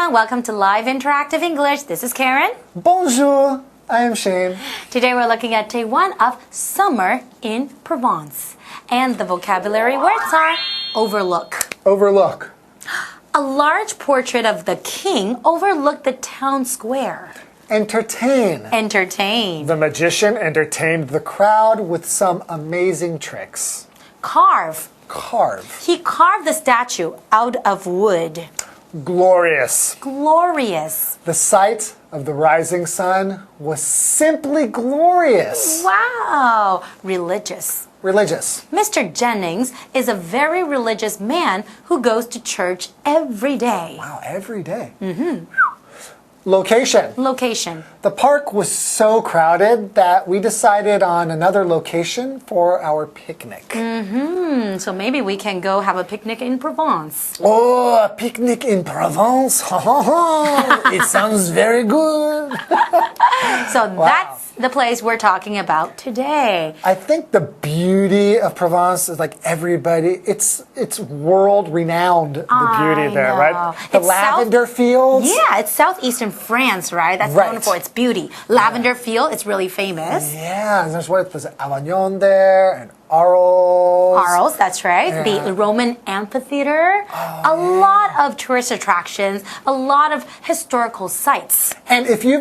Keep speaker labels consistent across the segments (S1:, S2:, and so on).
S1: everyone, welcome to Live Interactive English. This is Karen.
S2: Bonjour, I am Shane.
S1: Today we're looking at day 1 of Summer in Provence. And the vocabulary words are overlook.
S2: Overlook.
S1: A large portrait of the king overlooked the town square.
S2: Entertain.
S1: Entertain.
S2: The magician entertained the crowd with some amazing tricks.
S1: Carve.
S2: Carve.
S1: He carved the statue out of wood.
S2: Glorious.
S1: Glorious.
S2: The sight of the rising sun was simply glorious.
S1: Wow. Religious.
S2: Religious.
S1: Mr. Jennings is a very religious man who goes to church every day.
S2: Wow, every day. Location.
S1: Location.
S2: The park was so crowded that we decided on another location for our picnic.
S1: So maybe we can go have a picnic in Provence.
S2: Oh, a picnic in Provence. It sounds very good.
S1: So that's the place we're talking about today.
S2: I think the beauty of Provence is like everybody, it's world renowned, the beauty there, right? The
S1: It's
S2: lavender fields.
S1: Yeah, it's southeastern France, right? That's
S2: Right.
S1: known for its beauty. Lavender field, it's really famous.
S2: Yeah, and there's what was it, Avignon there and Arles.
S1: Arles, that's right.
S2: Yeah.
S1: The Roman Amphitheater. A lot of tourist attractions, a lot of historical sites.
S2: And if you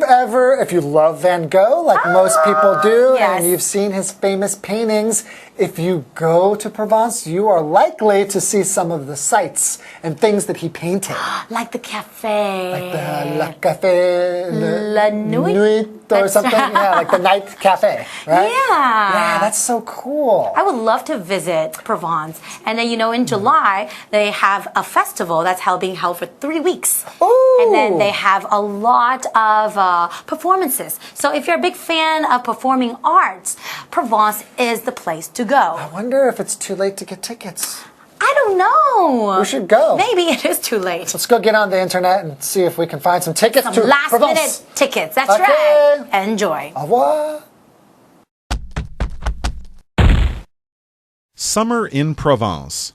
S2: love Van Gogh, like most people do,
S1: yes.
S2: and you've seen his famous paintings, if you go to Provence, you are likely to see some of the sights and things that he painted.
S1: Like the cafe.
S2: Like the La Café
S1: La Nuit.
S2: or
S1: That's
S2: something.
S1: right.
S2: Yeah, like the night cafe, right?
S1: Yeah.
S2: Yeah, that's so cool.
S1: I would love to visit Provence. And then, in July, they have a festival that's being held for 3 weeks.
S2: Ooh.
S1: And then they have a lot of performances. So if you're a big fan of performing arts, Provence is the place to go.
S2: I wonder if it's too late to get tickets.
S1: I don't know.
S2: We should go.
S1: Maybe it is too late.
S2: Let's go get on the internet and see if we can find some tickets to
S1: Last
S2: Provence.
S1: minute tickets. That's
S2: Okay.
S1: right. Enjoy.
S2: Au revoir.
S3: Summer in Provence.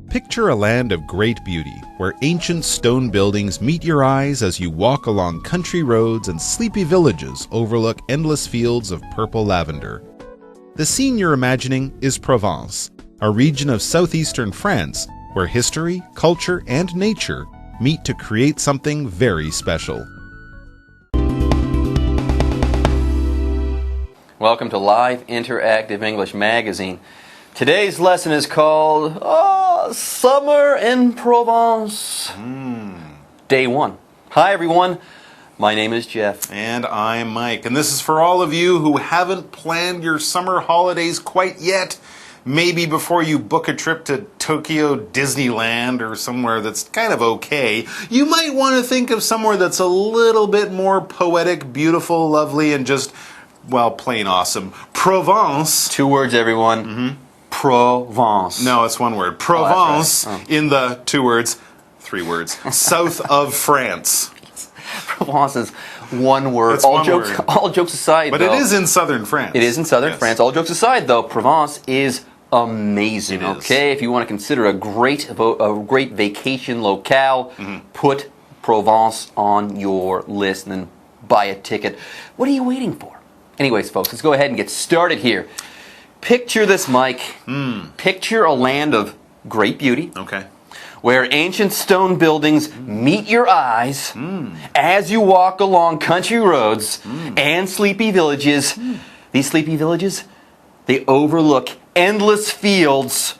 S3: Picture a land of great beauty, where ancient stone buildings meet your eyes as you walk along country roads and sleepy villages overlook endless fields of purple lavender. The scene you're imagining is Provence, a region of southeastern France where history, culture, and nature meet to create something very special.
S4: Welcome to Live Interactive English Magazine. Today's lesson is called Summer in Provence. Day 1. Hi everyone, my name is Jeff.
S3: And I'm Mike, and this is for all of you who haven't planned your summer holidays quite yet. Maybe before you book a trip to Tokyo Disneyland or somewhere that's kind of okay, you might want to think of somewhere that's a little bit more poetic, beautiful, lovely, and just, well, plain awesome. Provence.
S4: 2 words everyone. Provence.
S3: No, it's 1 word. Provence,
S4: that's right.
S3: in the 2 words, 3 words, south of France.
S4: Provence is 1 word.
S3: It's one word.
S4: All jokes aside,
S3: But
S4: though,
S3: it is in southern France.
S4: It is in southern
S3: Yes.
S4: France. All jokes aside, though, Provence is amazing.
S3: It is.
S4: Okay, if you want to consider a great vacation locale, put Provence on your list and then buy a ticket. What are you waiting for? Anyways, folks, let's go ahead and get started here. Picture this, Mike. Picture a land of great beauty.
S3: Okay.
S4: Where ancient stone buildings meet your eyes as you walk along country roads and sleepy villages. These sleepy villages, they overlook endless fields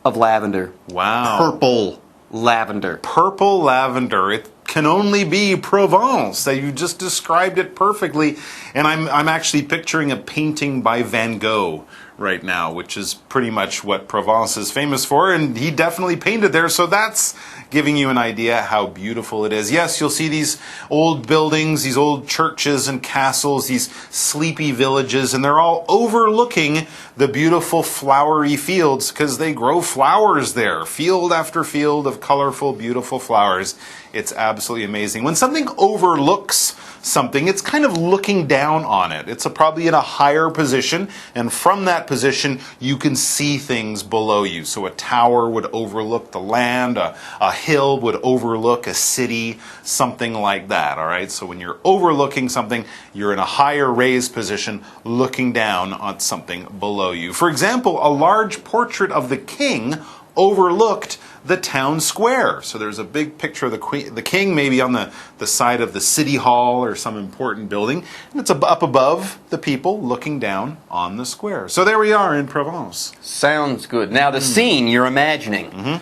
S4: of lavender.
S3: Wow.
S4: Purple lavender.
S3: Purple lavender. It can only be Provence. You just described it perfectly. And I'm actually picturing a painting by Van Gogh right now, which is pretty much what Provence is famous for, and he definitely painted there, so that's giving you an idea how beautiful it is. Yes, you'll see these old buildings, these old churches and castles, these sleepy villages, and they're all overlooking the beautiful flowery fields because they grow flowers there, field after field of colorful, beautiful flowers. It's absolutely amazing. When something overlooks something, it's kind of looking down on it. It's probably in a higher position, and from that position, you can see things below you. So a tower would overlook the land, a hill would overlook a city, something like that, all right? So when you're overlooking something, you're in a higher raised position looking down on something below you. For example, a large portrait of the king overlooked the town square. So there's a big picture of the king maybe on the side of the city hall or some important building, and it's up above the people looking down on the square. So there we are in Provence.
S4: Sounds good. Now the scene you're imagining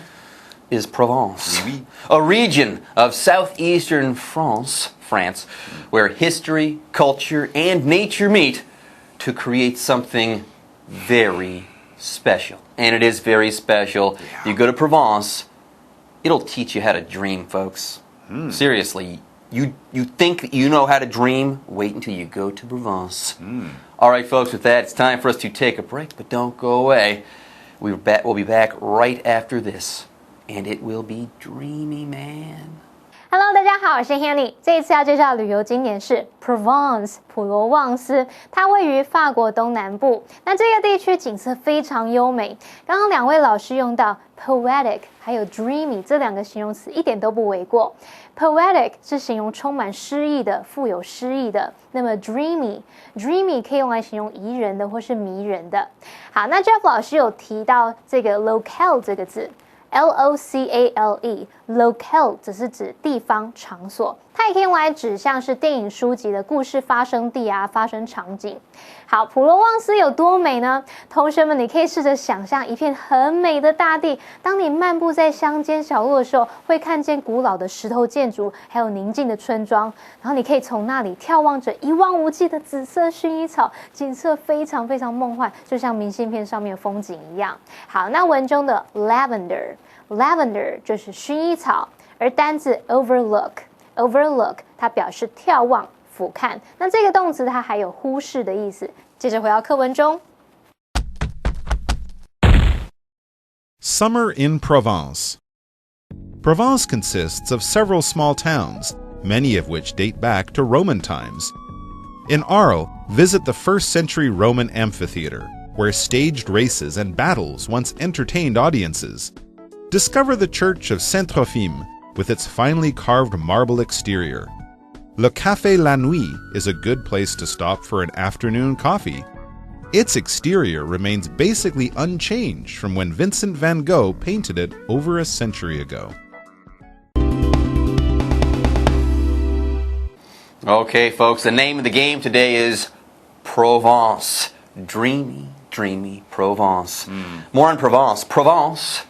S4: is Provence, a region of southeastern France, where history, culture, and nature meet to create something very special. And it is very special. You go to Provence, it'll teach you how to dream, folks. Seriously, you think that you know how to dream? Wait until you go to Provence. All right, folks, with that, it's time for us to take a break, but don't go away. We'll be back right after this, and it will be dreamy, man.
S5: Hello， 大家好，我是 Hanny。这一次要介绍的旅游景点是 Provence 普罗旺斯，它位于法国东南部。那这个地区景色非常优美。刚刚两位老师用到 poetic 还有 dreamy 这两个形容词，一点都不为过。Poetic 是形容充满诗意的、富有诗意的。那么 dreamy 可以用来形容宜人的或是迷人的。好，那 Jeff 老师有提到这个 locale 这个字。Locale locale 只是指地方场所，它也可以用来指像是电影书籍的故事发生地啊、发生场景。好，普罗旺斯有多美呢？同学们，你可以试着想象一片很美的大地，当你漫步在乡间小路的时候，会看见古老的石头建筑，还有宁静的村庄，然后你可以从那里眺望着一望无际的紫色薰衣草，景色非常非常梦幻，就像明信片上面的风景一样。好，那文中的 lavender 就是薰衣草，而单字 overlook 它表示眺望、俯瞰。那这个动词它还有忽视的意思。接着回到课文中。
S3: Summer in Provence. Provence consists of several small towns, many of which date back to Roman times. In Arles, visit the 1st century Roman amphitheater, where staged races and battles once entertained audiences. Discover the church of Saint-Trophime with its finely carved marble exterior. Le Café La Nuit is a good place to stop for an afternoon coffee. Its exterior remains basically unchanged from when Vincent Van Gogh painted it over a century ago.
S4: Okay, folks, the name of the game today is Provence. Dreamy, dreamy Provence. More on Provence. Provence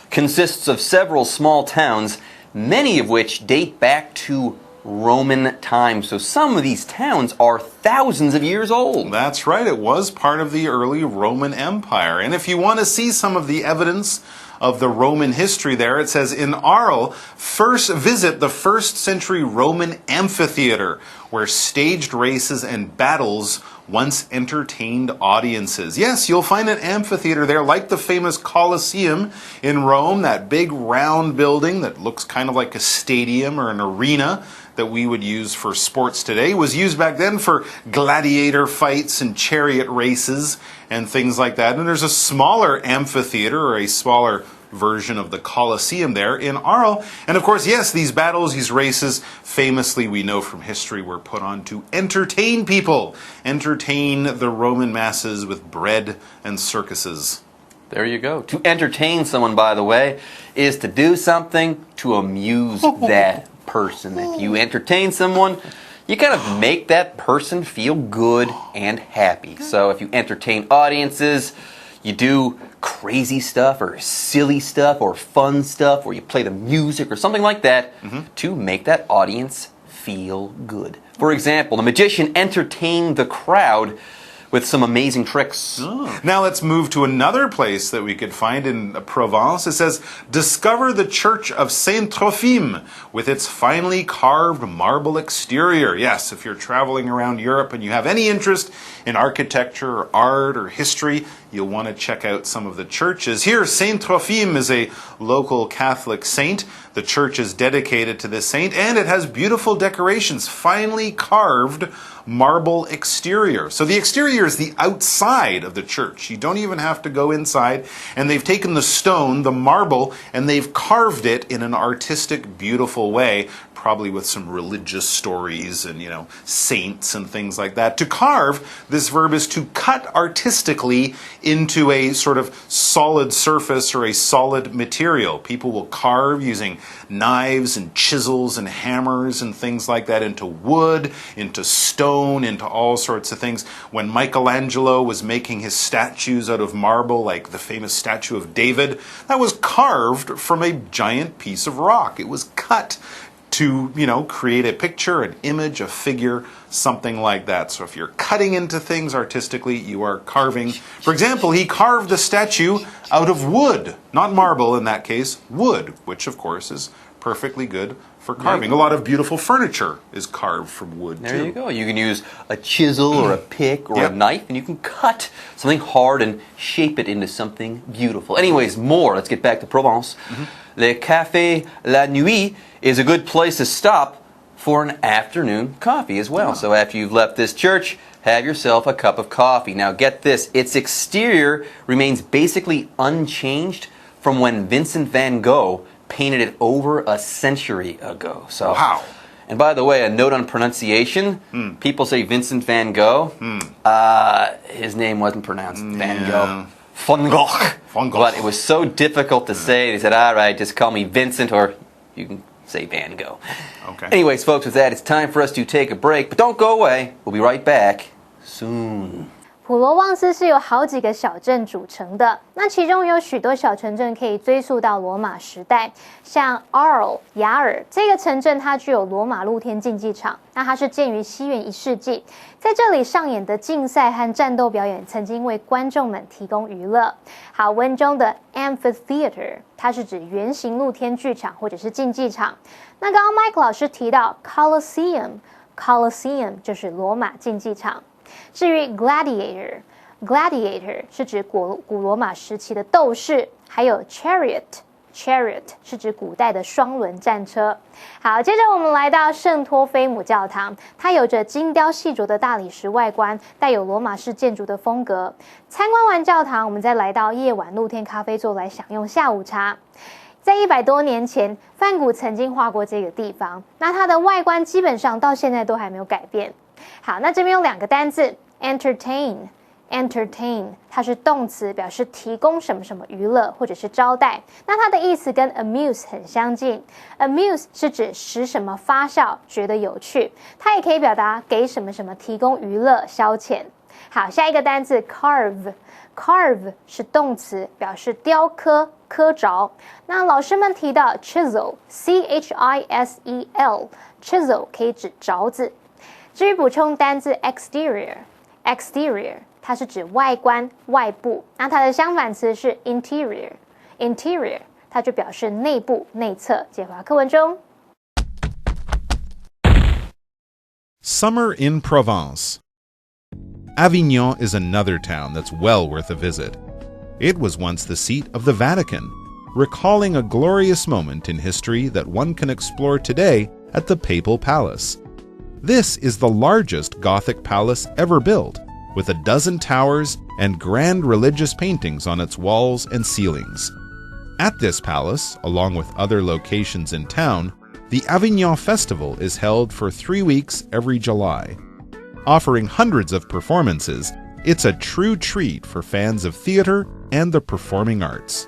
S4: consists of several small towns, many of which date back to Roman times. So some of these towns are thousands of years old.
S3: That's right. It was part of the early Roman Empire. And if you want to see some of the evidence of the Roman history there, it says in Arles, first visit the 1st century Roman amphitheater, where staged races and battles once entertained audiences. Yes, you'll find an amphitheater there, like the famous Colosseum in Rome, that big round building that looks kind of like a stadium or an arena that we would use for sports today. It was used back then for gladiator fights and chariot races and things like that. And there's a smaller amphitheater, or a smaller version of the Colosseum there in Arles. And of course, yes, these battles, these races, famously we know from history, were put on to entertain people, entertain the Roman masses with bread and circuses.
S4: There you go. To entertain someone, by the way, is to do something to amuse that person. If you entertain someone, you kind of make that person feel good and happy. So if you entertain audiences, you do crazy stuff or silly stuff or fun stuff, or you play the music or something like that to make that audience feel good. For example, the magician entertained the crowd with some amazing tricks.
S3: Now let's move to another place that we could find in Provence. It says, discover the church of Saint-Trophime with its finely carved marble exterior. Yes, if you're traveling around Europe and you have any interest in architecture or art or history, you'll want to check out some of the churches. Here, Saint Trophime is a local Catholic saint. The church is dedicated to this saint, and it has beautiful decorations, finely carved marble exterior. So the exterior is the outside of the church. You don't even have to go inside. And they've taken the stone, the marble, and they've carved it in an artistic, beautiful way, probably with some religious stories and, saints and things like that. To carve, this verb is to cut artistically into a sort of solid surface or a solid material. People will carve using knives and chisels and hammers and things like that into wood, into stone, into all sorts of things. When Michelangelo was making his statues out of marble, like the famous statue of David, that was carved from a giant piece of rock. It was cut to, create a picture, an image, a figure, something like that. So if you're cutting into things artistically, you are carving. For example, he carved the statue out of wood, not marble in that case, wood, which of course is perfectly good for carving. A lot of beautiful furniture is carved from wood, too.
S4: There you go. You can use a chisel or a pick or a knife, and you can cut something hard and shape it into something beautiful. Anyways, more. Let's get back to Provence. Le Café La Nuit is a good place to stop for an afternoon coffee as well. So after you've left this church, have yourself a cup of coffee. Now get this, its exterior remains basically unchanged from when Vincent Van Gogh painted it over a century ago. So,
S3: wow.
S4: And by the way, a note on pronunciation. People say Vincent Van Gogh. His name wasn't pronounced Van Gogh. Van Gogh.
S3: Van Gogh.
S4: But it was so difficult to say, they said, all right, just call me Vincent, or you can say Van Gogh.
S3: Okay.
S4: Anyways, folks, with that, it's time for us to take a break. But don't go away. We'll be right back soon.
S5: 普罗旺斯是由好几个小镇组成的，那其中有许多小城镇可以追溯到罗马时代，像 Arles 雅尔这个城镇，它具有罗马露天竞技场，那它是建于西元1世纪，在这里上演的竞赛和战斗表演曾经为观众们提供娱乐。好，文中的 Amphitheater 它是指圆形露天剧场或者是竞技场。那刚刚 Mike 老师提到 Colosseum 就是罗马竞技场。至于 gladiator 是指古罗马时期的斗士，还有 chariot 是指古代的双轮战车。好，接着我们来到圣托菲姆教堂，它有着精雕细琢的大理石外观，带有罗马式建筑的风格。参观完教堂，我们再来到夜晚露天咖啡座来享用下午茶。在100多年前，梵谷曾经画过这个地方，那它的外观基本上到现在都还没有改变。好，那这边有2个单字 entertain， 它是动词，表示提供什么什么娱乐或者是招待。那它的意思跟 amuse 很相近。amuse 是指使什么发笑，觉得有趣，它也可以表达给什么什么提供娱乐消遣。好，下一个单字 carve 是动词，表示雕刻刻凿。那老师们提到 chisel chisel 可以指凿子。至于补充单字 exterior 它是指外观外部，那它的相反词是 interior 它就表示内部内侧。解华课文中
S3: Summer in Provence. Avignon is another town that's well worth a visit. It was once the seat of the Vatican, recalling a glorious moment in history that one can explore today at the Papal Palace. This is the largest Gothic palace ever built, with a dozen towers and grand religious paintings on its walls and ceilings. At this palace, along with other locations in town, the Avignon Festival is held for 3 weeks every July. Offering hundreds of performances, it's a true treat for fans of theater and the performing arts.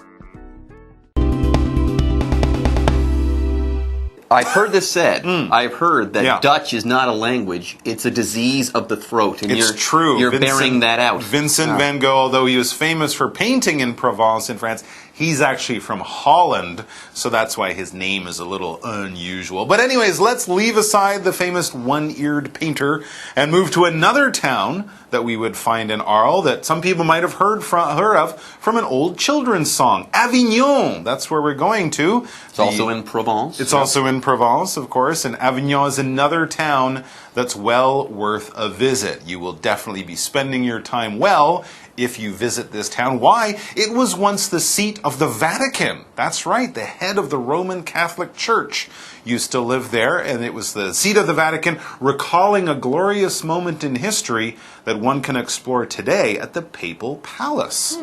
S4: I've heard this said. I've heard that Dutch is not a language; it's a disease of the throat. And
S3: it's true.
S4: You're bearing that out.
S3: Vincent Van Gogh, although he was famous for painting in Provence in France, he's actually from Holland, so that's why his name is a little unusual. But anyways, let's leave aside the famous one-eared painter and move to another town that we would find in Arles that some people might have heard of from an old children's song, Avignon. That's where we're going to.
S4: It's also in Provence.
S3: It's also in Provence, of course, and Avignon is another town that's well worth a visit. You will definitely be spending your time well if you visit this town. Why? It was once the seat of the Vatican. That's right, the head of the Roman Catholic Church used to live there, and it was the seat of the Vatican, recalling a glorious moment in history that one can explore today at the Papal Palace.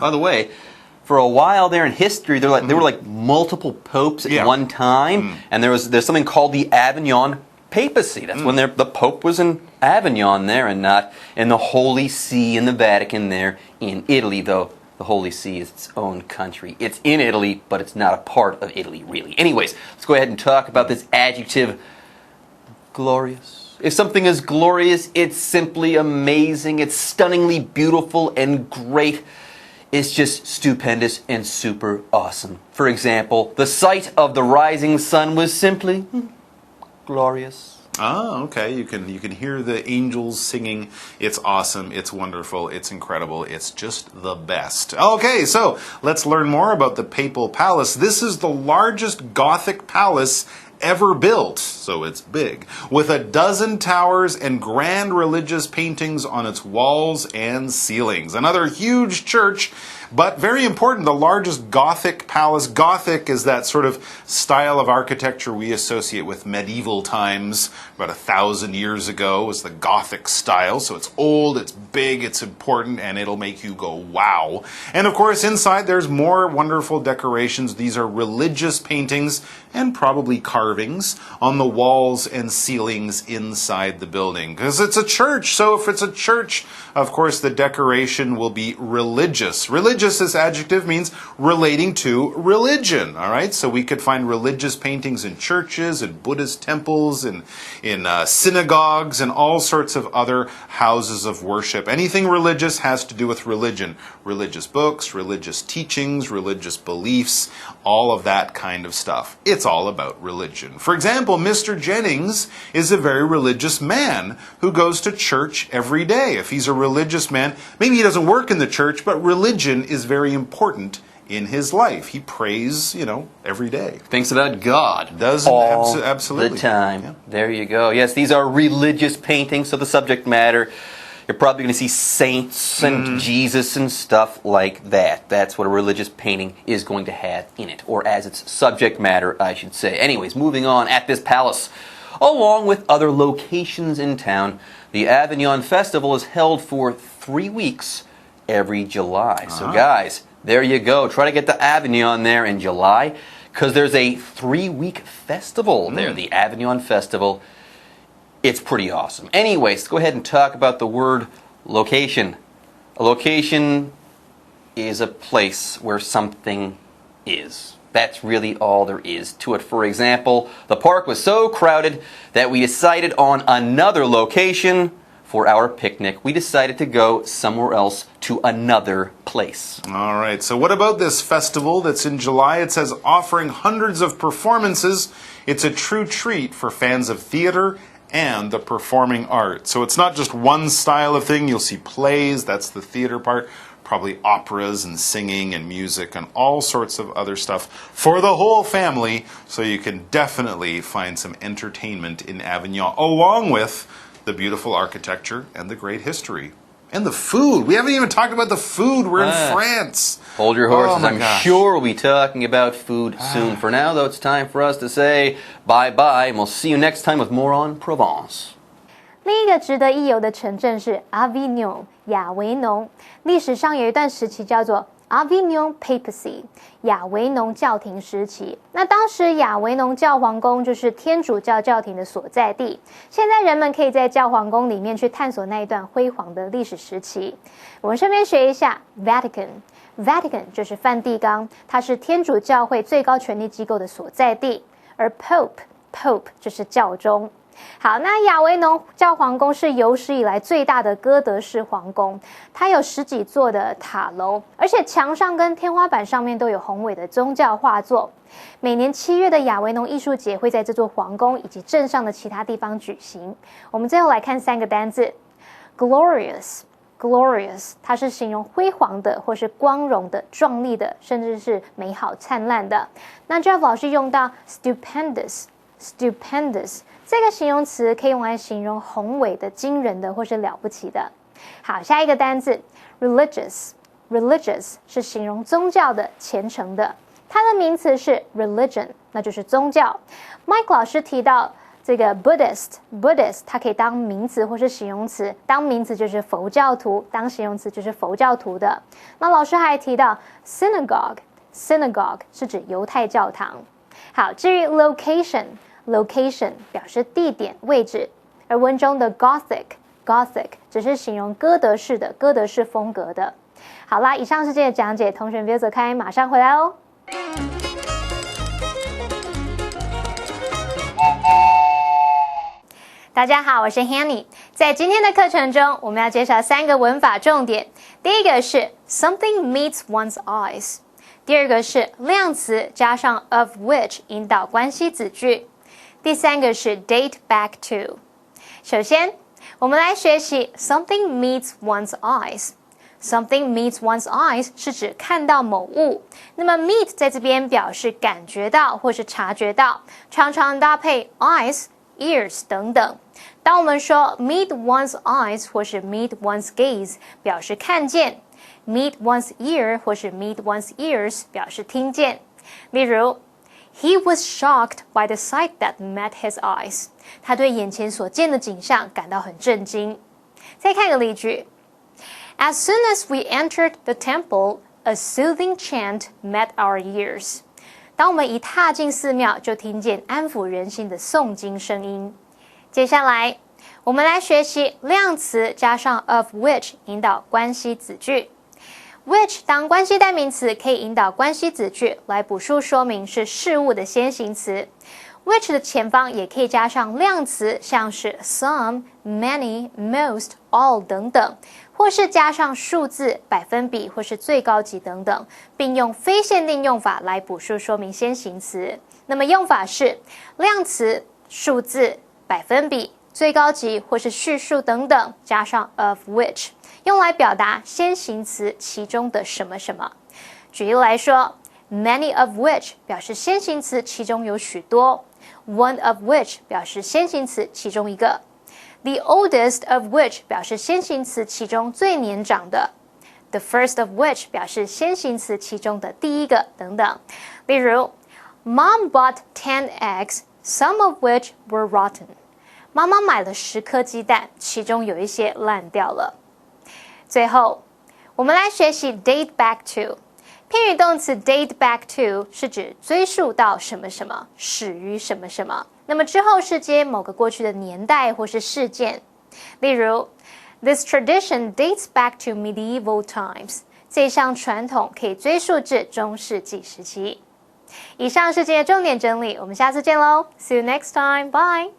S4: By the way, for a while there in history, there were like multiple popes at one time, and there's something called the Avignon Papacy. That's when the Pope was in Avignon there and not in the Holy See in the Vatican there in Italy, though the Holy See is its own country. It's in Italy, but it's not a part of Italy, really. Anyways, let's go ahead and talk about this adjective, glorious. If something is glorious, it's simply amazing. It's stunningly beautiful and great. It's just stupendous and super awesome. For example, the sight of the rising sun was simply glorious.
S3: Oh, okay. You can hear the angels singing. It's awesome. It's wonderful. It's incredible. It's just the best. Okay, so let's learn more about the Papal Palace. This is the largest Gothic palace ever built, so it's big, with 12 towers and grand religious paintings on its walls and ceilings. Another huge church, but very important, the largest Gothic palace. Gothic is that sort of style of architecture we associate with medieval times. About 1,000 years ago was the Gothic style, so it's old, it's big, it's important, and it'll make you go wow. And of course, inside there's more wonderful decorations. These are religious paintings and probably carvings on the walls and ceilings inside the building. Because it's a church, so if it's a church, of course the decoration will be religious. Religious, this adjective, means relating to religion, all right? So we could find religious paintings in churches, in Buddhist temples, in synagogues, and all sorts of other houses of worship. Anything religious has to do with religion. Religious books, religious teachings, religious beliefs, all of that kind of stuff. It's all about religion. For example, Mr. Jennings is a very religious man who goes to church every day. If he's a religious man, maybe he doesn't work in the church, but religion is very important in his life. He prays, every day.
S4: Thinks about God.
S3: Does absolutely.
S4: The time.
S3: Yeah.
S4: There you go. Yes, these are religious paintings, so the subject matter, you're probably going to see saints and Jesus and stuff like that. That's what a religious painting is going to have in it, or as its subject matter, I should say. Anyways, moving on, at this palace, along with other locations in town, the Avignon Festival is held for 3 weeks every July. So guys, there you go. Try to get to Avignon there in July, because there's a 3-week festival there, the Avignon Festival. It's pretty awesome. Anyways, let's go ahead and talk about the word location. A location is a place where something is. That's really all there is to it. For example, the park was so crowded that we decided on another location for our picnic. We decided to go somewhere else to another place.
S3: All right, so what about this festival that's in July? It says offering hundreds of performances. It's a true treat for fans of theater and the performing arts. So it's not just one style of thing. You'll see plays, that's the theater part, probably operas and singing and music and all sorts of other stuff for the whole family. So you can definitely find some entertainment in Avignon, along with the beautiful architecture and the great history. And the food. We haven't even talked about the food. We're in France.
S4: Hold your horses.
S3: Oh my
S4: I'm
S3: gosh.
S4: sure we'll be talking about food soon. For now, though, it's time for us to say bye-bye, and we'll see you next time with more on Provence.
S5: 另一个值得一游的城镇是 Avignon 亚维农，历史上有一段时期叫做 Avignon Papacy 亚维农教廷时期。那当时亚维农教皇宫就是天主教教廷的所在地。现在人们可以在教皇宫里面去探索那一段辉煌的历史时期。我们顺便学一下 Vatican 就是梵蒂冈，它是天主教会最高权力机构的所在地。而 Pope 就是教宗。好，那亚维农教皇宫是有史以来最大的哥德式皇宫，它有10几座的塔楼，而且墙上跟天花板上面都有宏伟的宗教画作。每年7月的亚维农艺术节会在这座皇宫以及镇上的其他地方举行。我们最后来看3个单字 glorious， 它是形容辉煌的或是光荣的、壮丽的，甚至是美好灿烂的。那 Jeff 老师用到 stupendous 这个形容词可以用来形容宏伟的、惊人的或是了不起的。好，下一个单字 religious 是形容宗教的、虔诚的，它的名词是 religion， 那就是宗教。Mike 老师提到这个 Buddhist， 它可以当名词或是形容词，当名词就是佛教徒，当形容词就是佛教徒的。那老师还提到 synagogue 是指犹太教堂。好，至于 location 表示地点、位置，而文中的 Gothic 只是形容哥德式的、哥德式风格的。好啦，以上是今天的讲解，同学别走开，马上回来哦。大家好，我是 Hanny。在今天的课程中，我们要介绍3个文法重点。第一个是 something meets one's eyes， 第二个是量词加上 of which 引导关系子句，第三个是 date back to。首先，我们来学习 something meets one's eyes。Something meets one's eyes 是指看到某物，那么 meet 在这边表示感觉到或是察觉到，常常搭配 eyes、ears 等等。当我们说 meet one's eyes 或是 meet one's gaze 表示看见， meet one's ear 或是 meet one's ears 表示听见。例如 He was shocked by the sight that met his eyes。 他对眼前所见的景象感到很震惊。再看个例句As soon as we entered the temple, a soothing chant met our ears. 当我们一踏进寺庙，就听见安抚人心的诵经声音。接下来，我们来学习量词加上 of which 引导关系子句。which 当关系代名词，可以引导关系子句来补述说明是事物的先行词。which 的前方也可以加上量词，像是 some、many、most、all 等等，或是加上数字、百分比或是最高级等等，并用非限定用法来补述说明先行词。那么用法是量词、数字、百分比、最高级或是叙述等等，加上 of which， 用来表达先行词其中的什么什么。举例来说 ，many of which 表示先行词其中有许多。One of which 表示先行词其中一个 The oldest of which 表示先行词其中最年长的 The first of which 表示先行词其中的第一个等等。例如 Mom bought 10 eggs, some of which were rotten. 妈妈买了10颗鸡蛋，其中有一些烂掉了。最后，我们来学习 date back to。片语动词 date back to 是指追溯到什么什么，始于什么什么，那么之后是接某个过去的年代或是事件。例如 This tradition dates back to medieval times。 这项传统可以追溯至中世纪时期。以上是今天的重点整理，我们下次见喽 See you next time, bye。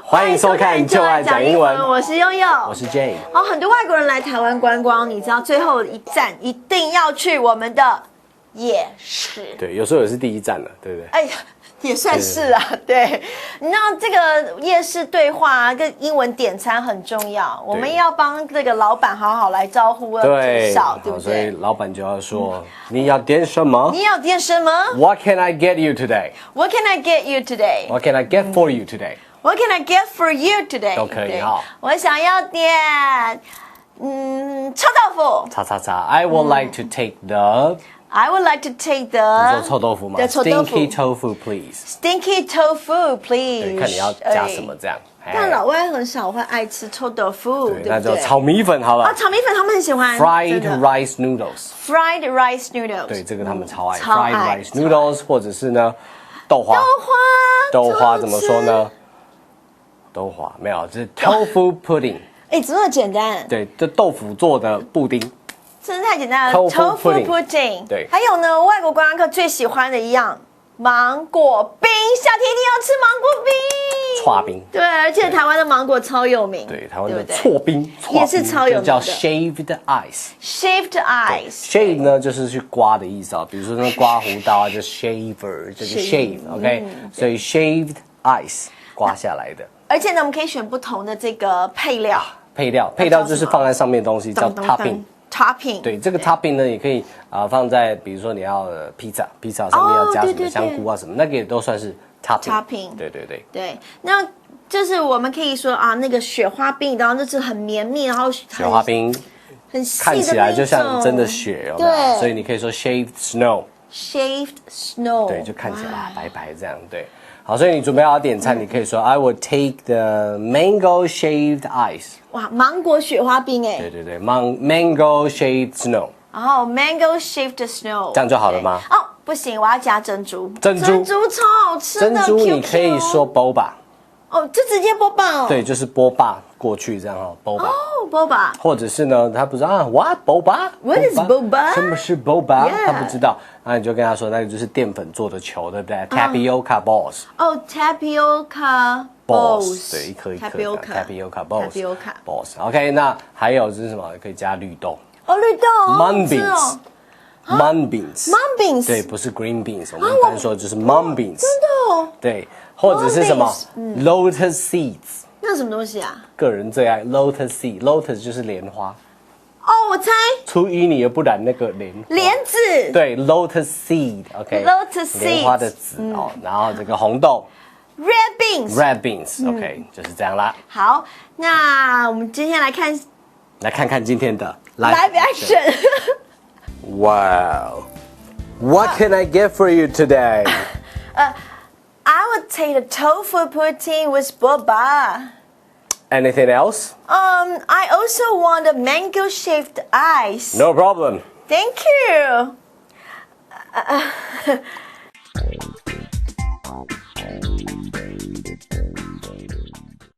S6: 欢迎收看《就爱讲英文》，
S7: 我是悠悠，
S6: 我是 Jay。
S7: 很多外国人来台湾观光，你知道最后一站一定要去我们的夜市。
S6: 对，有时候也是第一站了，对不对？
S7: 哎呀，也算是啊，对。你知道这个夜市对话跟英文点餐很重要，我们要帮这个老板好好来招呼介绍，对不对？
S6: 所以老板就要说：“你要点什么？
S7: 你要点什么
S6: ？What can I get you today?
S7: What can I get you today?
S6: What can I get for you today?”
S7: What can I get for you today?
S6: 都可以哈。
S7: 我想要点，臭豆腐。
S6: 叉叉叉 I would like to take the.
S7: I would like to take the.
S6: 你说臭豆腐吗？
S7: 对，臭豆腐。
S6: Stinky tofu, please.
S7: Stinky tofu, please.
S6: 对，看你要加什么这样。
S7: 但老外很少会爱吃臭豆腐，对不对？
S6: 那就炒米粉好了。
S7: 啊，炒米粉他们很喜欢。
S6: Fried rice noodles.
S7: Fried rice noodles.
S6: 对，这个他们超爱。
S7: 超爱
S6: Fried rice noodles， 或者是呢，豆花。豆花怎么说呢？豆花没有，这是 tofu pudding。
S7: 哎，这么简单。
S6: 对，这豆腐做的布丁。
S7: 真是太简单了
S6: Tofu pudding。
S7: 对，还有呢，外国观光客最喜欢的一样，芒果冰。夏天一定要吃芒果冰。
S6: 剉冰。
S7: 对，而且台湾的芒果超有名。
S6: 对，台湾的剉冰
S7: 也是超有名的，
S6: 叫 shaved ice。
S7: Shaved ice。shave
S6: 呢就是去刮的意思啊，比如说那刮胡刀啊，就 shaver， 就是 shave，OK， 所以 shaved ice 刮下来的。
S7: 而且呢，我们可以选不同的这个配料。
S6: 配料就是放在上面的东西，叫 topping。
S7: topping。
S6: 对，这个 topping 呢，也可以放在比如说你要披萨上面要加什么香菇啊什么，那个也都算是 topping。对对对。
S7: 对，那就是我们可以说啊，那个雪花冰，然后那是很绵密，然后
S6: 雪花冰
S7: 很细的
S6: 看起来就像真的雪，有没有？
S7: 对，
S6: 所以你可以说 shaved snow。shaved
S7: snow。
S6: 对，就看起来白白这样，对。好，所以你准备好点餐，你可以说 I will take the mango shaved ice。
S7: 哇，芒果雪花冰哎。
S6: 对对对，mango shaved snow。
S7: 然后 mango shaved snow。
S6: 这样就好了吗？
S7: 哦，不行，我要加珍珠。珍珠超好吃的。
S6: 珍珠你可以说 boba。
S7: 哦，就直接波霸哦。
S6: 对，就是波霸过去这样哦 ，boba。
S7: 哦 ，boba。
S6: 或者是呢，他不知道啊 ，what boba？What
S7: is boba？
S6: 什么是 boba？ 他不知道，那你就跟他说，那个就是淀粉做的球，对不对？tapioca balls。
S7: 哦 ，tapioca balls。
S6: 对，一颗一颗
S7: tapioca
S6: balls。OK， 那还有就是什么？可以加绿豆。
S7: 哦，绿豆。
S6: mung beans。mung beans。mung
S7: beans。
S6: 对，不是 green beans，我们一般说就是 mung beans。
S7: 真的哦。
S6: 对，或者是什么 lotus seeds。
S7: 那什么东西啊？
S6: 个人最爱 lotus seed，lotus 就是莲花。
S7: 哦，我猜。
S6: 出淤泥而不染那个莲
S7: 子。
S6: 对 ，lotus seed，OK。lotus seed。莲花的籽哦，然后这个红豆
S7: red beans。red
S6: beans，OK，就是这样啦。
S7: 好，那我们今天来看
S6: 看今天的
S7: live action。Wow,
S6: what can I get for you today?
S7: I would take the tofu pudding with boba.
S6: Anything else?
S7: I also want a mango shaved ice.
S6: No problem.
S7: Thank you.